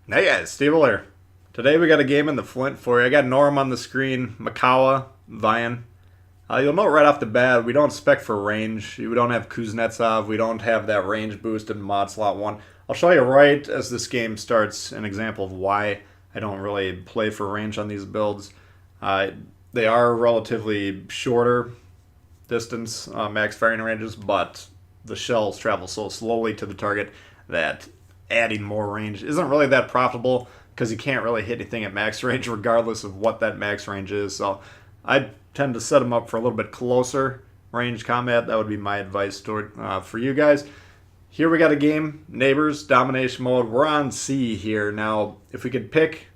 Hey guys, Steve here. Today we got a game in the Flint for you. I got Norm on the screen, Makawa, Vian. You'll note right off the bat, we don't spec for range. We don't have Kuznetsov. We don't have that range boost in mod slot 1. I'll show you right as this game starts an example of why I don't really play for range on these builds. They are relatively shorter distance max firing ranges, but the shells travel so slowly to the target that adding more range isn't really that profitable because you can't really hit anything at max range regardless of what that max range is. So I tend to set them up for a little bit closer range combat. That would be my advice for you guys. Here we got a game, Neighbors, Domination Mode. We're on C here. Now, if we could pick,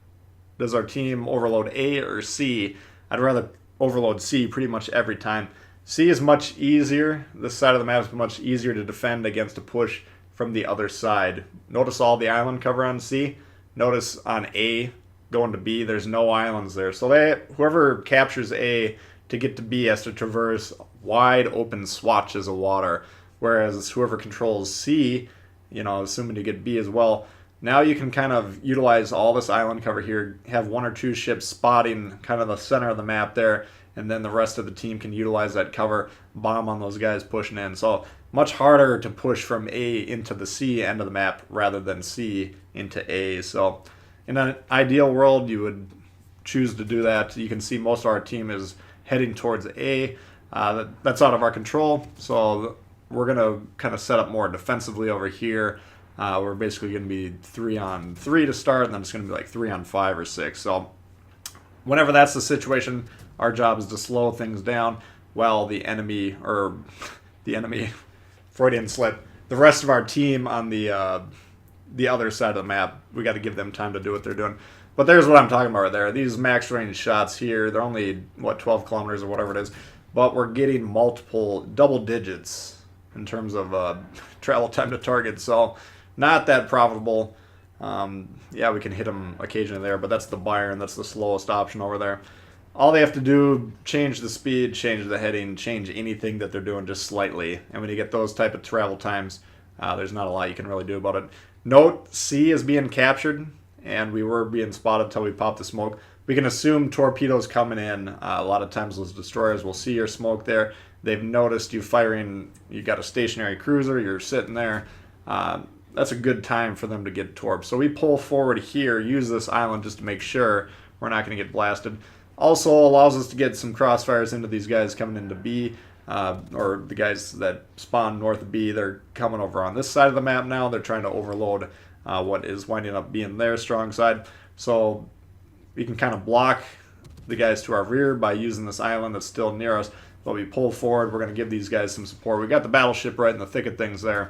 does our team overload A or C? I'd rather overload C pretty much every time. C is much easier. This side of the map is much easier to defend against a push from the other side. Notice all the island cover on C. Notice on A going to B, there's no islands there. So whoever captures A to get to B has to traverse wide open swatches of water. Whereas whoever controls C, assuming you get B as well, now you can kind of utilize all this island cover here, have one or two ships spotting kind of the center of the map there, and then the rest of the team can utilize that cover, bomb on those guys pushing in. So much harder to push from A into the C end of the map rather than C into A. So in an ideal world, you would choose to do that. You can see most of our team is heading towards A. That's out of our control. So we're going to kind of set up more defensively over here. We're basically going to be 3-on-3 to start, and then it's going to be like 3-on-5 or 6. So whenever that's the situation, our job is to slow things down while the enemy, Freudian slip, the rest of our team on the other side of the map, we got to give them time to do what they're doing. But there's what I'm talking about right there. These max range shots here, they're only, 12 kilometers or whatever it is, but we're getting multiple double digits in terms of travel time to target. So not that profitable. Yeah, we can hit them occasionally there, but that's the Byron. That's the slowest option over there. All they have to do, change the speed, change the heading, change anything that they're doing just slightly. And when you get those type of travel times, there's not a lot you can really do about it. Note, C is being captured, and we were being spotted until we popped the smoke. We can assume torpedoes coming in. A lot of times those destroyers will see your smoke there. They've noticed you firing. You got a stationary cruiser. You're sitting there. That's a good time for them to get torped. So we pull forward here, use this island just to make sure we're not going to get blasted. Also allows us to get some crossfires into these guys coming into B, or the guys that spawn north of B. They're coming over on this side of the map now. They're trying to overload what is winding up being their strong side. So we can kind of block the guys to our rear by using this island that's still near us. But we pull forward. We're going to give these guys some support. We got the battleship right in the thick of things there.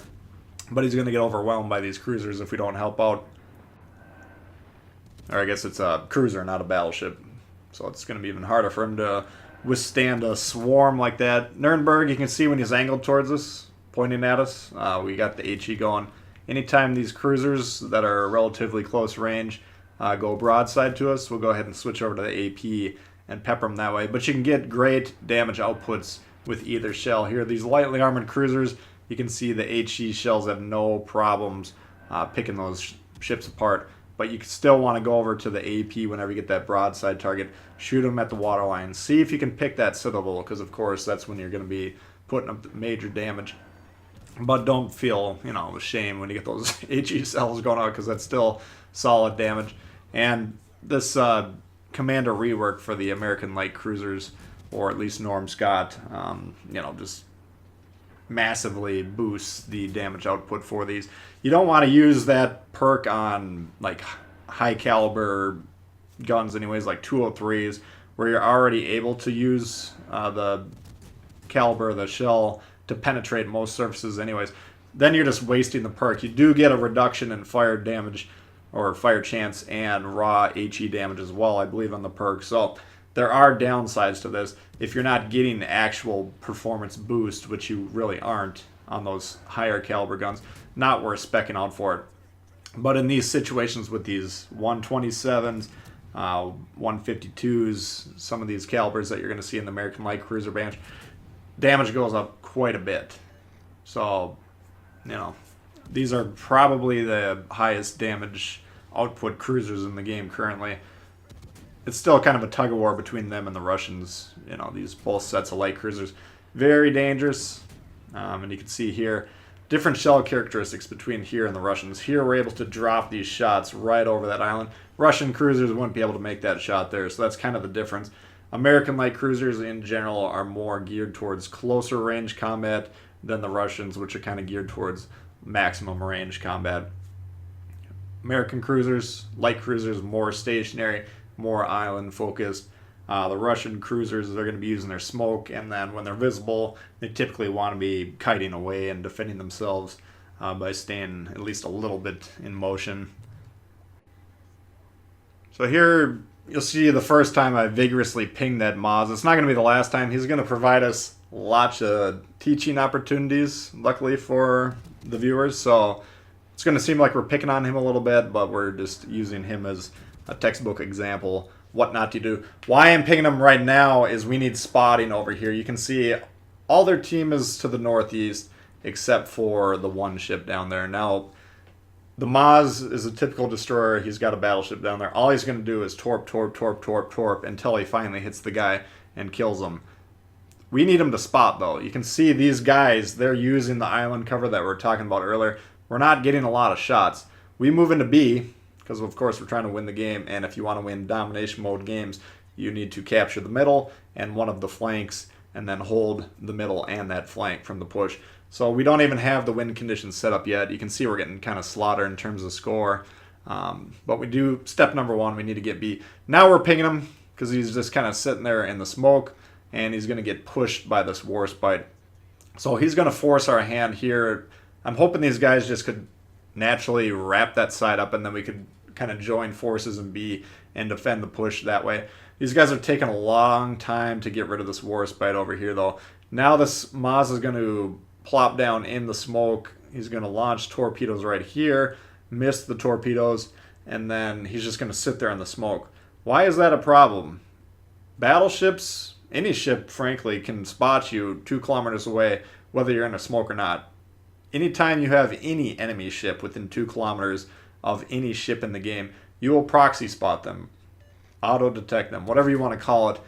But he's going to get overwhelmed by these cruisers if we don't help out. Or I guess it's a cruiser, not a battleship. So it's going to be even harder for him to withstand a swarm like that. Nuremberg, you can see when he's angled towards us, pointing at us. We got the HE going. Anytime these cruisers that are relatively close range go broadside to us, we'll go ahead and switch over to the AP and pepper them that way. But you can get great damage outputs with either shell. Here, these lightly armored cruisers, you can see the HE shells have no problems picking those ships apart. But you still want to go over to the AP whenever you get that broadside target. Shoot them at the waterline. See if you can pick that citadel, because of course that's when you're going to be putting up major damage. But don't feel, shame when you get those HE cells going out, because that's still solid damage. And this commander rework for the American light cruisers, or at least Norm Scott, just massively boosts the damage output for these. You don't want to use that perk on like high caliber guns anyways, like 203s, where you're already able to use the caliber of the shell to penetrate most surfaces anyways. Then you're just wasting the perk. You do get a reduction in fire damage or fire chance and raw HE damage as well, I believe, on the perk. So there are downsides to this. If you're not getting actual performance boost, which you really aren't on those higher caliber guns, not worth specking out for it. But in these situations with these 127s, 152s, some of these calibers that you're going to see in the American Light Cruiser bench, damage goes up quite a bit. So, these are probably the highest damage output cruisers in the game currently. It's still kind of a tug of war between them and the Russians. You know, these both sets of light cruisers. Very dangerous. And you can see here, different shell characteristics between here and the Russians. Here we're able to drop these shots right over that island. Russian cruisers wouldn't be able to make that shot there, so that's kind of the difference. American light cruisers in general are more geared towards closer range combat than the Russians, which are kind of geared towards maximum range combat. American cruisers, light cruisers, more stationary, more island focused. The Russian cruisers, they're going to be using their smoke, and then when they're visible, they typically want to be kiting away and defending themselves by staying at least a little bit in motion. So here you'll see the first time I vigorously pinged that Maz. It's not going to be the last time. He's going to provide us lots of teaching opportunities, luckily for the viewers. So it's going to seem like we're picking on him a little bit, but we're just using him as a textbook example, what not to do. Why I'm picking him right now is we need spotting over here. You can see all their team is to the northeast except for the one ship down there. Now, the Maz is a typical destroyer. He's got a battleship down there. All he's going to do is torp until he finally hits the guy and kills him. We need him to spot, though. You can see these guys, they're using the island cover that we were talking about earlier. We're not getting a lot of shots. We move into B, because of course we're trying to win the game, and if you want to win domination mode games, you need to capture the middle and one of the flanks, and then hold the middle and that flank from the push. So we don't even have the win conditions set up yet. You can see we're getting kind of slaughtered in terms of score. But we do, step number one, we need to get B. Now we're pinging him because he's just kind of sitting there in the smoke, and he's going to get pushed by this Warspite. So he's going to force our hand here. I'm hoping these guys just could naturally wrap that side up, and then we could kind of join forces in B and defend the push that way. These guys are taking a long time to get rid of this Warspite over here, though. Now this Maz is going to plop down in the smoke. He's going to launch torpedoes right here, miss the torpedoes, and then he's just going to sit there in the smoke. Why is that a problem? Battleships, any ship, frankly, can spot you 2 kilometers away, whether you're in a smoke or not. Anytime you have any enemy ship within 2 kilometers of any ship in the game, you will proxy spot them, auto-detect them, whatever you want to call it.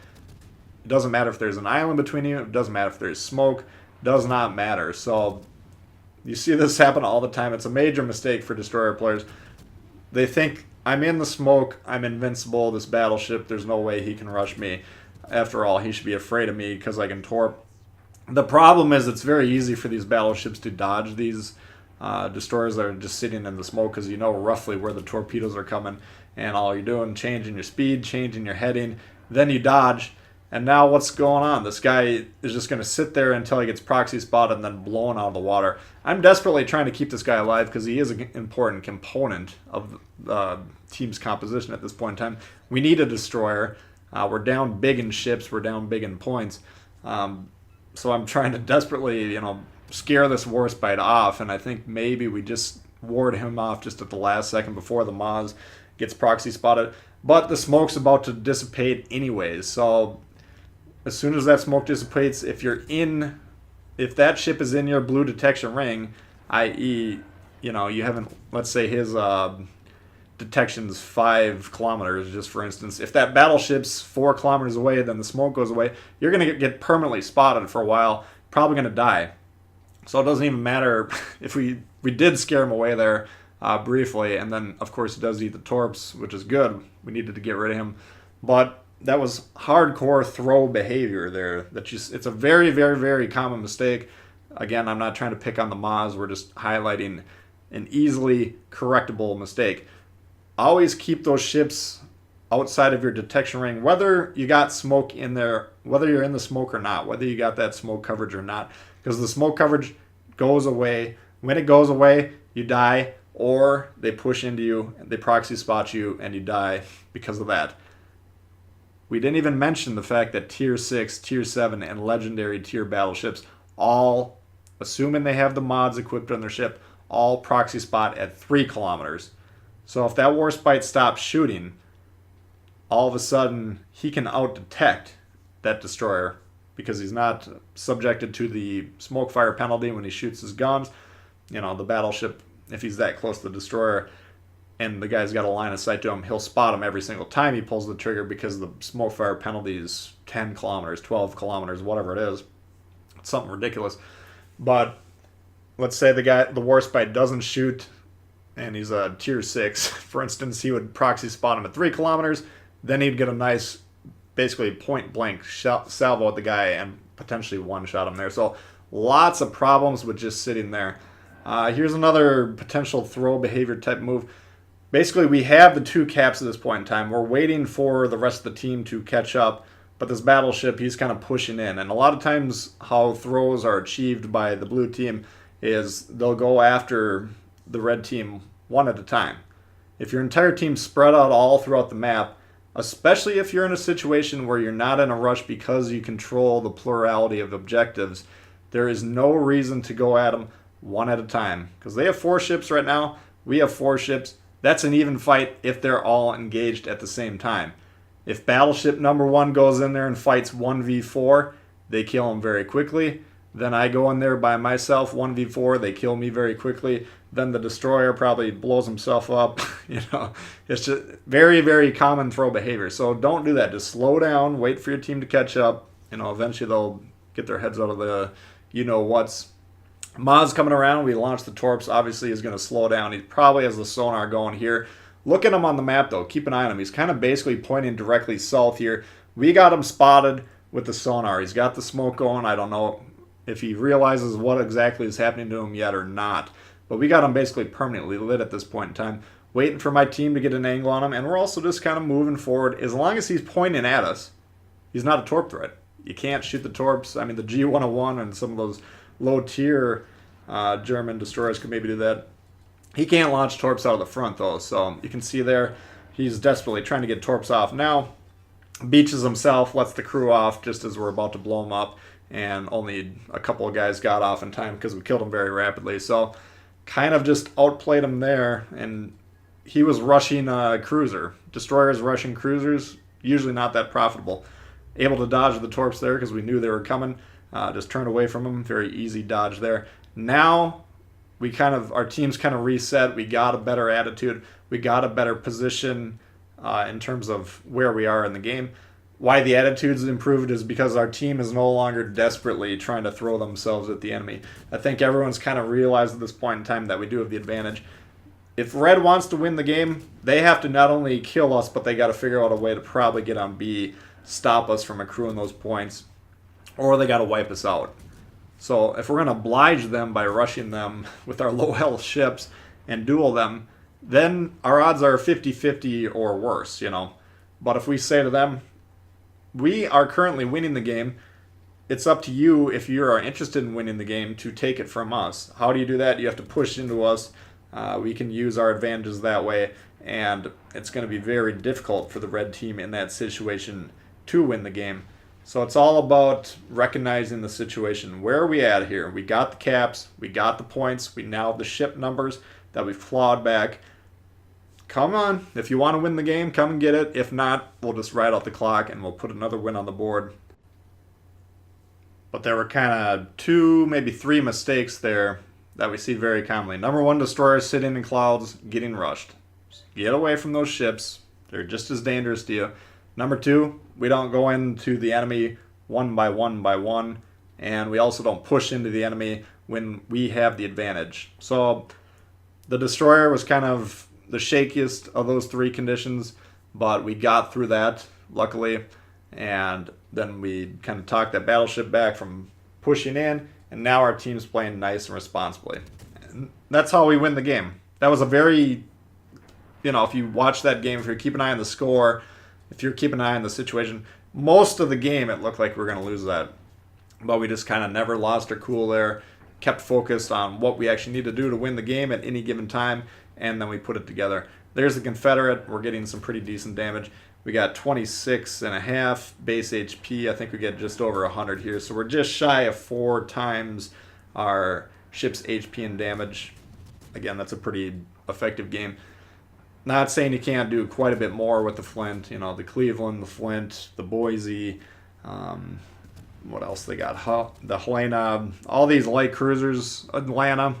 It doesn't matter if there's an island between you. It doesn't matter if there's smoke. Does not matter. So you see this happen all the time. It's a major mistake for destroyer players. They think, I'm in the smoke, I'm invincible, this battleship, there's no way he can rush me. After all, he should be afraid of me because I can torp. The problem is it's very easy for these battleships to dodge these destroyers that are just sitting in the smoke, because you know roughly where the torpedoes are coming, and all you're doing, changing your speed, changing your heading, then you dodge. And now what's going on? This guy is just going to sit there until he gets proxy spotted and then blown out of the water. I'm desperately trying to keep this guy alive because he is an important component of the team's composition at this point in time. We need a destroyer. We're down big in ships. We're down big in points. So I'm trying to desperately, scare this Warspite off, and I think maybe we just ward him off just at the last second before the Maz gets proxy spotted. But the smoke's about to dissipate anyways, so as soon as that smoke dissipates, if that ship is in your blue detection ring, i.e., you haven't, let's say his detection's 5 kilometers, just for instance. If that battleship's 4 kilometers away, then the smoke goes away, you're going to get permanently spotted for a while, probably going to die. So it doesn't even matter if we did scare him away there briefly, and then, of course, he does eat the torps, which is good. We needed to get rid of him. But that was hardcore throw behavior there. It's a very, very, very common mistake. Again, I'm not trying to pick on the Maz. We're just highlighting an easily correctable mistake. Always keep those ships outside of your detection ring, whether you got smoke in there, whether you're in the smoke or not, whether you got that smoke coverage or not, because the smoke coverage goes away. When it goes away, you die, or they push into you, they proxy spot you, and you die because of that. We didn't even mention the fact that Tier 6, Tier 7, and Legendary Tier battleships, all, assuming they have the mods equipped on their ship, all proxy spot at 3 kilometers. So if that Warspite stops shooting, all of a sudden he can out-detect that destroyer because he's not subjected to the smoke fire penalty when he shoots his guns. The battleship, if he's that close to the destroyer, and the guy's got a line of sight to him, he'll spot him every single time he pulls the trigger because the smoke fire penalty is 10 kilometers, 12 kilometers, whatever it is. It's something ridiculous. But let's say the Warspite doesn't shoot and he's a tier 6. For instance, he would proxy spot him at 3 kilometers, then he'd get a nice, basically point blank salvo at the guy and potentially one-shot him there. So lots of problems with just sitting there. Here's another potential throw behavior type move. Basically, we have the 2 caps at this point in time. We're waiting for the rest of the team to catch up, but this battleship, he's kind of pushing in. And a lot of times how throws are achieved by the blue team is they'll go after the red team one at a time. If your entire team's spread out all throughout the map, especially if you're in a situation where you're not in a rush because you control the plurality of objectives, there is no reason to go at them one at a time. Because they have 4 ships right now, we have 4 ships. That's an even fight if they're all engaged at the same time. If battleship number 1 goes in there and fights 1v4, they kill him very quickly. Then I go in there by myself, 1v4, they kill me very quickly. Then the destroyer probably blows himself up. It's just very, very common throw behavior. So don't do that. Just slow down, wait for your team to catch up. Eventually they'll get their heads out of the you-know-whats. Maz coming around, we launched the torps, obviously is going to slow down. He probably has the sonar going here. Look at him on the map though, keep an eye on him. He's kind of basically pointing directly south here. We got him spotted with the sonar. He's got the smoke going. I don't know if he realizes what exactly is happening to him yet or not. But we got him basically permanently lit at this point in time. Waiting for my team to get an angle on him, and we're also just kind of moving forward. As long as he's pointing at us, he's not a torp threat. You can't shoot the torps. I mean, the G101 and some of those low-tier German destroyers could maybe do that. He can't launch torps out of the front, though, so you can see there he's desperately trying to get torps off now. Beaches himself, lets the crew off just as we're about to blow him up, and only a couple of guys got off in time because we killed him very rapidly. So kind of just outplayed him there, and he was rushing a cruiser. Destroyers rushing cruisers, usually not that profitable. Able to dodge the torps there because we knew they were coming. Just turned away from them. Very easy dodge there. Now our team's kind of reset. We got a better attitude. We got a better position in terms of where we are in the game. Why the attitude's improved is because our team is no longer desperately trying to throw themselves at the enemy. I think everyone's kind of realized at this point in time that we do have the advantage. If Red wants to win the game, they have to not only kill us, but they got to figure out a way to probably get on B, stop us from accruing those points, or they got to wipe us out. So if we're going to oblige them by rushing them with our low health ships and duel them, then our odds are 50-50 or worse, But if we say to them, we are currently winning the game, it's up to you if you are interested in winning the game to take it from us. How do you do that? You have to push into us. We can use our advantages that way, and it's going to be very difficult for the red team in that situation to win the game. So it's all about recognizing the situation. Where are we at here? We got the caps, we got the points, we now have the ship numbers that we clawed back. Come on, if you want to win the game, come and get it. If not, we'll just ride out the clock and we'll put another win on the board. But there were kind of 2, maybe 3 mistakes there that we see very commonly. Number 1, destroyers sitting in clouds, getting rushed. Get away from those ships. They're just as dangerous to you. Number 2, we don't go into the enemy one by one, and we also don't push into the enemy when we have the advantage. So the destroyer was kind of the shakiest of those 3 conditions, but we got through that, luckily, and then we kind of talked that battleship back from pushing in, and now our team's playing nice and responsibly. And that's how we win the game. That was a very, if you watch that game, if you keep an eye on the score, if you're keeping an eye on the situation, most of the game it looked like we were going to lose that. But we just kind of never lost our cool there, kept focused on what we actually need to do to win the game at any given time, and then we put it together. There's the Confederate. We're getting some pretty decent damage. We got 26.5 base HP. I think we get just over 100 here. So we're just shy of 4 times our ship's HP and damage. Again, that's a pretty effective game. Not saying you can't do quite a bit more with the Flint. The Cleveland, the Flint, the Boise, what else they got? The Helena, all these light cruisers, Atlanta.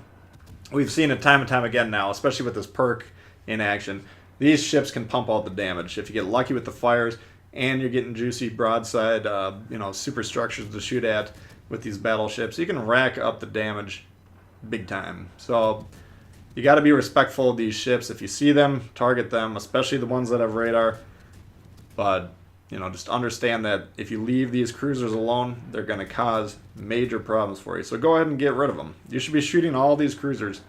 We've seen it time and time again now, especially with this perk in action. These ships can pump out the damage. If you get lucky with the fires and you're getting juicy broadside, superstructures to shoot at with these battleships, you can rack up the damage big time. So you got to be respectful of these ships. If you see them, target them, especially the ones that have radar. But, just understand that if you leave these cruisers alone, they're going to cause major problems for you. So go ahead and get rid of them. You should be shooting all these cruisers.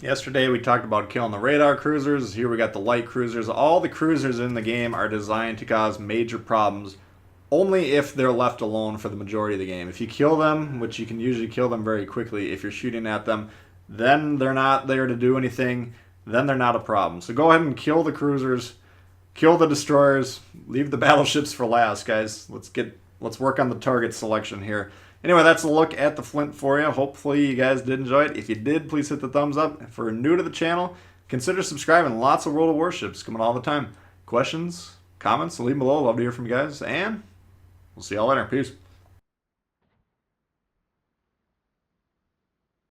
Yesterday we talked about killing the radar cruisers. Here we got the light cruisers. All the cruisers in the game are designed to cause major problems only if they're left alone for the majority of the game. If you kill them, which you can usually kill them very quickly if you're shooting at them, then they're not there to do anything. Then they're not a problem. So go ahead and kill the cruisers, kill the destroyers, leave the battleships for last, guys. Let's work on the target selection here. Anyway, that's a look at the Flint for you. Hopefully you guys did enjoy it. If you did, please hit the thumbs up. If you're new to the channel, consider subscribing. Lots of World of Warships coming all the time. Questions, comments, leave them below. Love to hear from you guys. And we'll see y'all later. Peace.